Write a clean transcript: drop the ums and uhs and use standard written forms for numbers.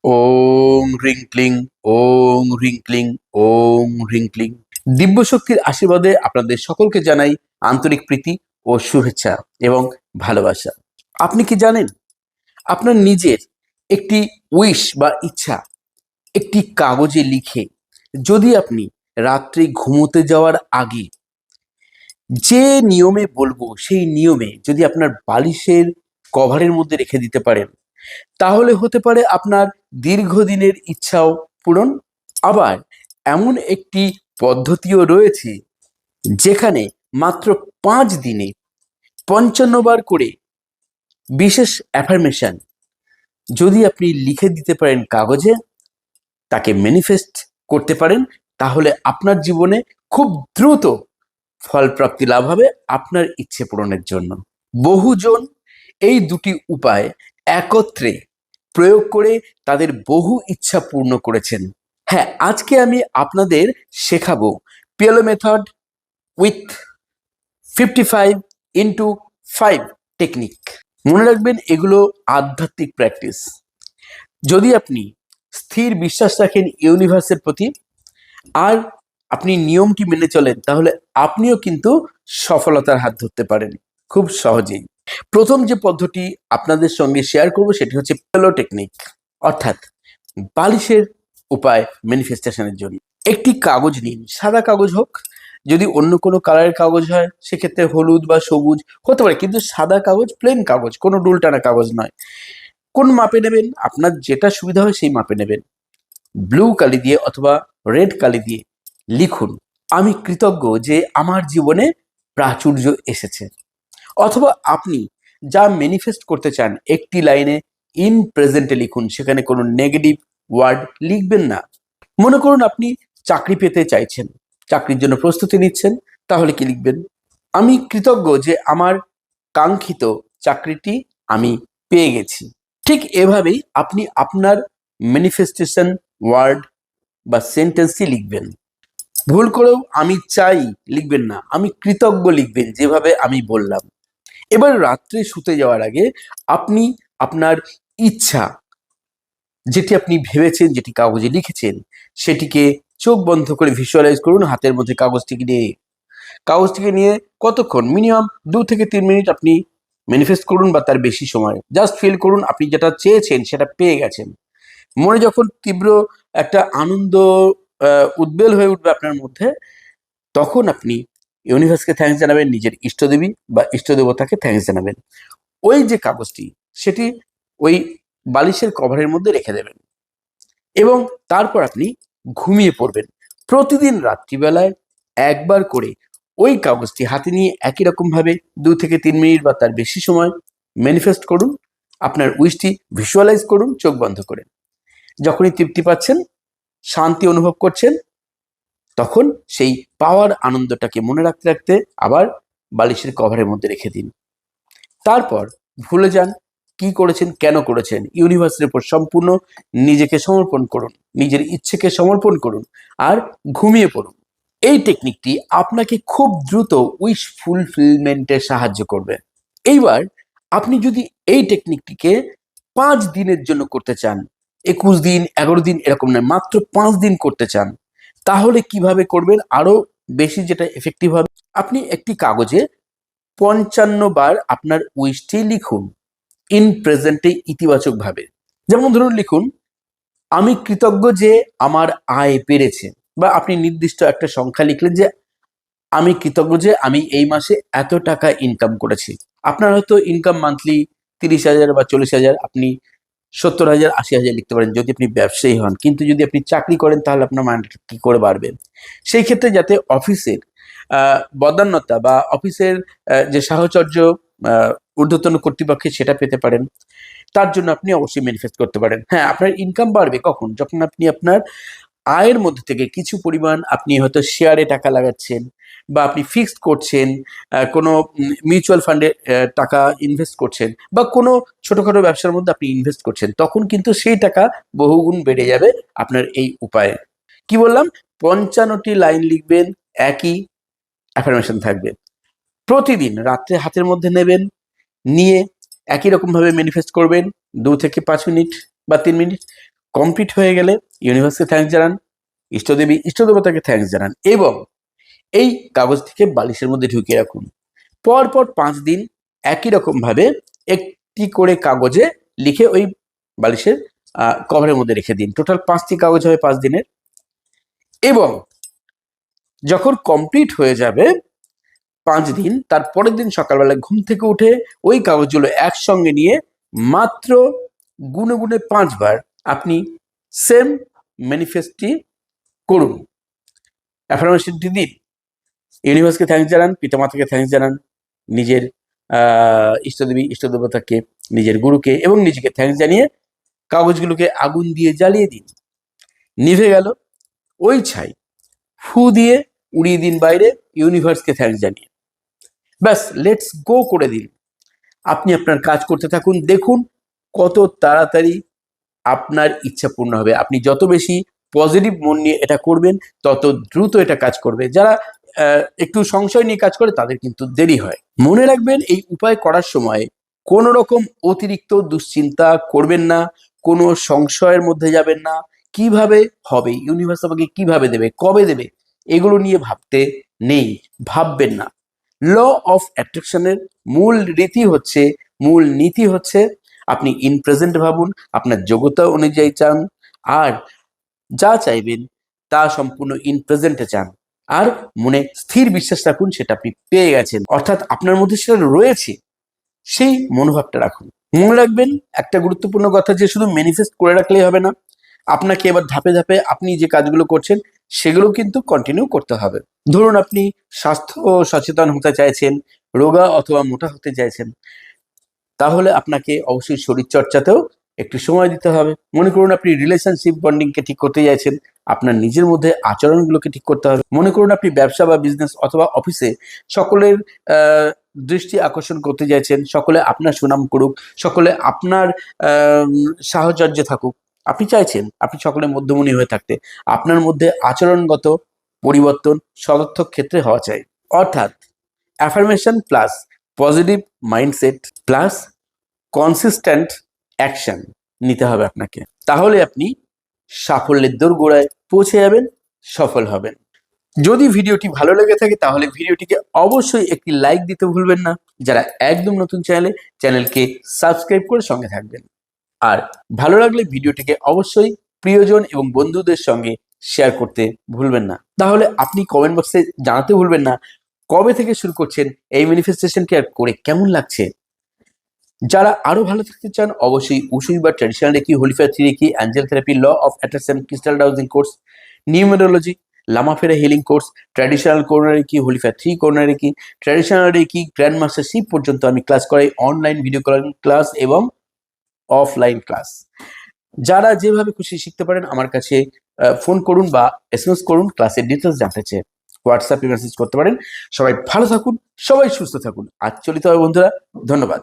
ওং হ্রিং ক্লিং, ওং হ্রিং ক্লিং, ওং হ্রিং ক্লিং। দিব্য শক্তির আশীর্বাদে আপনাদের সকলকে জানাই আন্তরিক প্রীতি ও শুভেচ্ছা এবং ভালোবাসা। আপনি কি জানেন, আপনার নিজের একটি উইশ বা ইচ্ছা একটি কাগজে লিখে যদি আপনি রাত্রি ঘুমোতে যাওয়ার আগে যে নিয়মে বলবো সেই নিয়মে যদি আপনার বালিশের কভারের মধ্যে রেখে দিতে পারেন, তাহলে হতে পারে আপনার দীর্ঘদিনের ইচ্ছাও পূরণ। আবার এমন একটি পদ্ধতিও রয়েছে যেখানে মাত্র 5 দিনে 55 বার করে বিশেষ অ্যাফার্মেশন যদি আপনি লিখে দিতে পারেন কাগজে, তাকে ম্যানিফেস্ট করতে পারেন, তাহলে আপনার জীবনে খুব দ্রুত ফলপ্রাপ্তি লাভ হবে আপনার ইচ্ছে পূরণের জন্য। বহুজন এই দুটি উপায় একত্রে প্রয়োগ করে তাদের বহু ইচ্ছা পূর্ণ করেছেন। হ্যাঁ, আজকে আমি আপনাদের শেখাবো PLO method with 55x5 technique. মনে রাখবেন, এগুলো আধ্যাত্মিক প্র্যাকটিস। যদি আপনি স্থির বিশ্বাস রাখেন ইউনিভার্সের প্রতি আর আপনি নিয়মটি মেনে চলেন, তাহলে আপনিও কিন্তু সফলতার হাত ধরতে পারেন খুব সহজেই। প্রথম যে পদ্ধতি আপনাদের সঙ্গে শেয়ার করব সেটি হচ্ছে পিলো টেকনিক, অর্থাৎ বালিশের উপায় ম্যানিফেস্টেশনের জন্য। একটি কাগজ নিন, সাদা কাগজ হোক, যদি অন্য কোনো কালারের কাগজ হয় সেক্ষেত্রে হলুদ বা সবুজ হতে পারে, কিন্তু সাদা কাগজ, প্লেন কাগজ, কোনো ডুলটানা কাগজ নয়। কোন মাপে নেবেন, আপনার যেটা সুবিধা হয় সেই মাপে নেবেন। ব্লু কালি দিয়ে অথবা রেড কালি দিয়ে লিখুন, আমি কৃতজ্ঞ যে আমার জীবনে প্রাচুর্য এসেছে। অথবা আপনি যা ম্যানিফেস্ট করতে চান একটি লাইনে ইন প্রেজেন্টে লিখুন, সেখানে কোনো নেগেটিভ ওয়ার্ড লিখবেন না। মনে করুন আপনি চাকরি পেতে চাইছেন, চাকরির জন্য প্রস্তুতি নিচ্ছেন, তাহলে কি লিখবেন? আমি কৃতজ্ঞ যে আমার কাঙ্ক্ষিত চাকরিটি আমি পেয়ে গেছি। ঠিক এভাবেই আপনি আপনার ম্যানিফেস্টেশন ওয়ার্ড বা সেন্টেন্সটি লিখবেন। ভুল করেও আমি চাই লিখবেন না, আমি কৃতজ্ঞ লিখবেন, যেভাবে আমি বললাম। এবার রাত্রে শুতে যাওয়ার আগে আপনি আপনার ইচ্ছা, যেটি আপনি ভেবেছেন, যেটি কাগজে লিখেছেন, সেটিকে চোখ বন্ধ করে ভিজুয়ালাইজ করুন। হাতের মধ্যে কাগজটিকে নিয়ে কতক্ষণ, মিনিমাম 2 থেকে 3 মিনিট আপনি ম্যানিফেস্ট করুন বা তার বেশি সময়। জাস্ট ফিল করুন আপনি যেটা চেয়েছেন সেটা পেয়ে গেছেন। মনে যখন তীব্র একটা আনন্দ উদ্বেল হয়ে উঠবে আপনার মধ্যে, তখন আপনি ইউনিভার্সকে থ্যাঙ্কস জানাবেন, নিজের ইষ্টদেবী বা ইষ্টদেবতাকে থ্যাঙ্কস জানাবেন। ওই যে কাগজটি, সেটি ওই বালিশের কভারের মধ্যে রেখে দেবেন এবং তারপর আপনি ঘুমিয়ে পড়বেন। প্রতিদিন রাত্রিবেলায় একবার করে ওই কাগজটি হাতে নিয়ে একই রকম ভাবে 2 থেকে 3 মিনিট বা তার বেশি সময় ম্যানিফেস্ট করুন, আপনার উইশটি ভিজুয়ালাইজ করুন চোখ বন্ধ করে। যখনই তৃপ্তি পাচ্ছেন, শান্তি অনুভব করছেন, তখন সেই পাওয়ার আনন্দটাকে মনে রাখতে রাখতে আবার বালিশের কভারের মধ্যে রেখে দিন। তারপর ভুলে যান কি করেছেন, কেন করেছেন। ইউনিভার্সের উপর সম্পূর্ণ নিজেকে সমর্পণ করুন, নিজের ইচ্ছেকে সমর্পণ করুন আর ঘুমিয়ে পড়ুন। এই টেকনিকটি আপনাকে খুব দ্রুত উইশ ফুলফিলমেন্টে সাহায্য করবে। এইবার আপনি যদি এই টেকনিকটিকে 5 দিনের জন্য করতে চান, 21 দিন, 11 দিন এরকম নয়, মাত্র 5 দিন করতে চান, তাহলে কিভাবে করবেন আরো বেশি যেটা এফেক্টিভ হবে? আপনি একটি কাগজে 55 বার আপনার উইশটি লিখুন ইন প্রেজেন্টে ইতিবাচক ভাবে। যেমন ধরুন লিখুন, আমি কৃতজ্ঞ যে আমার আয় বেড়েছে, বা আপনি নির্দিষ্ট একটা সংখ্যা লিখলেন যে আমি কৃতজ্ঞ যে আমি এই মাসে এত টাকা ইনকাম করেছি। আপনার হয়তো ইনকাম মান্থলি 30,000 বা 40,000, আপনি 70,000, 80,000 লিখতে পারেন যদি আপনি ব্যবসায়ী হন। কিন্তু যদি আপনি চাকরি করেন তাহলে আপনার মাইন্ডটা কি করে বাড়বে? সেই ক্ষেত্রে যাতে অফিসের বদান্যতা বা অফিসের যে সাহচর্য ঊর্ধ্বতন কর্তৃপক্ষের সেটা পেতে পারেন, তার জন্য আপনি অবশ্যই ম্যানিফেস্ট করতে পারেন। হ্যাঁ, আপনার ইনকাম বাড়বে কখন? যখন আপনি আপনার আয়ের মধ্যে থেকে কিছু পরিমাণ আপনি হয়তো শেয়ারে টাকা লাগাচ্ছেন, বা আপনি ফিক্সড করছেন, কোনো মিউচুয়াল ফান্ডে টাকা ইনভেস্ট করছেন, বা কোনো ছোটখাটো ব্যবসার মধ্যে আপনি ইনভেস্ট করছেন, তখন কিন্তু সেই টাকা বহুগুণ বেড়ে যাবে আপনার এই উপায়ে। কি বললাম? 55টি লাইন লিখবেন, একই অ্যাফার্মেশন থাকবে। প্রতিদিন রাত্রে হাতের মধ্যে নেবেন, নিয়ে একই রকম ভাবে ম্যানিফেস্ট করবেন 2 থেকে 5 মিনিট বা 3 মিনিট। কমপ্লিট হয়ে গেলে ইউনিভার্সকে থ্যাঙ্কস জানান, ইষ্টদেবী ইষ্টদেবতাকে থ্যাঙ্কস জানান এবং এই কাগজটিকে বালিশের মধ্যে ঢুকিয়ে রাখুন। পরপর 5 দিন একই রকমভাবে একটি করে কাগজে লিখে ওই বালিশের কভারের মধ্যে রেখে দিন। টোটাল 5টি কাগজ হবে 5 দিনের। এবং যখন কমপ্লিট হয়ে যাবে 5 দিন, তার পরের দিন সকালবেলা ঘুম থেকে উঠে ওই কাগজগুলো একসঙ্গে নিয়ে মাত্র গুনে গুনে 5 বার আপনি সেম ম্যানিফেস্টটি করুন, অ্যাফার্মেশনটি দিন। ইউনিভার্সকে থ্যাঙ্কস জানান, পিতামাতাকে থ্যাঙ্কস জানান, নিজের ইষ্টদেবী ইষ্টদেবতাকে, নিজের গুরুকে এবং নিজেকে থ্যাঙ্কস জানিয়ে কাগজগুলোকে আগুন দিয়ে জ্বালিয়ে দিন। নিভে গেল, ওই ছাই ফু দিয়ে উড়িয়ে দিন বাইরে, ইউনিভার্সকে থ্যাঙ্কস জানিয়ে। ব্যাস, লেটস গো করে দিন। আপনি আপনার কাজ করতে থাকুন, দেখুন কত তাড়াতাড়ি আপনার ইচ্ছা পূর্ণ হবে। আপনি যত বেশি পজিটিভ মন নিয়ে এটা করবেন তত দ্রুত এটা কাজ করবে। যারা একটু সংশয় নিয়ে কাজ করে তাদের কিন্তু দেরি হয়। মনে রাখবেন, এই উপায় করার সময় কোনো রকম অতিরিক্ত দুশ্চিন্তা করবেন না, কোনো সংশয়ের মধ্যে যাবেন না। কিভাবে হবে, ইউনিভার্স আমাকে কিভাবে দেবে, কবে দেবে, এগুলো নিয়ে ভাবতে নেই, ভাববেন না। ল অফ অ্যাট্রাকশনের মূল নীতি হচ্ছে আপনি ইন প্রেজেন্ট ভাবুন, আপনার যোগ্যতা অনুযায়ী চান, আর যা চাইবেন তা সম্পূর্ণ ইন প্রেজেন্টে চান, আর মনে স্থির বিশ্বাস রাখুন সেটা আপনি পেয়ে গেছেন, অর্থাৎ আপনার মধ্যে সেটা রয়েছে, সেই মনোভাবটা রাখুন। মনে রাখবেন একটা গুরুত্বপূর্ণ কথা, যে শুধু ম্যানিফেস্ট করে রাখলেই হবে না, আপনাকে এবার ধাপে ধাপে আপনি যে কাজগুলো করছেন সেগুলো কিন্তু কন্টিনিউ করতে হবে। ধরুন আপনি স্বাস্থ্য সচেতন হতে চাইছেন, রোগা অথবা মোটা হতে চাইছেন, তাহলে আপনাকে অবশ্যই শরীর চর্চাতেও একটু সময় দিতে হবে। মনে করুন আপনি রিলেশনশিপ বন্ডিংকে ঠিক করতে চাইছেন, আপনার নিজের মধ্যে আচরণগুলোকে ঠিক করতে হবে। মনে করুন আপনি ব্যবসা বা বিজনেস অথবা অফিসে সকলের দৃষ্টি আকর্ষণ করতে চাইছেন, সকলে আপনার সুনাম করুক, সকলে আপনার সাহচর্যে থাকুক, আপনি চাইছেন আপনি সকলের মধ্যমণি হয়ে থাকতে, আপনার মধ্যে আচরণগত পরিবর্তন সদর্থক ক্ষেত্রে হওয়া চাই। অর্থাৎ affirmation plus positive mindset plus consistent action নিতে হবে আপনাকে, তাহলে আপনি সাফল্যের দোরগোড়ায় পৌঁছে যাবেন, সফল হবেন। যদি ভিডিওটি ভালো লেগে থাকে তাহলে ভিডিওটিকে অবশ্যই একটি লাইক দিতে ভুলবেন না। যারা একদম নতুন চ্যানেলকে সাবস্ক্রাইব করে সঙ্গে থাকবেন, আর ভালো লাগলে ভিডিওটিকে অবশ্যই প্রিয়জন এবং বন্ধুদের সঙ্গে শেয়ার করতে ভুলবেন না। তাহলে আপনি কমেন্ট বক্সে জানাতে ভুলবেন না কবে থেকে শুরু করছেন এই ম্যানিফেস্টেশনকে, আর করে কেমন লাগছে। যারা আরো ভালো থাকতে চান অবশ্যই উসুই বা traditional reiki, holy fire 3 reiki, angel therapy, law of attraction, crystal dowsing course, numerology, Lama Fera healing course, traditional Karuna reiki, holy fire 3 Karuna reiki, traditional reiki, grand mastership পর্যন্ত আমি ক্লাস করাই, অনলাইন ভিডিও কলিং ক্লাস এবং offline class. যারা যেভাবে খুশি শিখতে পারেন, আমার কাছে ফোন করুন বা এসএমএস করুন, ক্লাসের ডিটেলস জানতে চেয়ে হোয়াটসঅ্যাপে মেসেজ করতে পারেন। সবাই ভালো থাকুন, সবাই সুস্থ থাকুন। আজ চলিত হবে বন্ধুরা, ধন্যবাদ।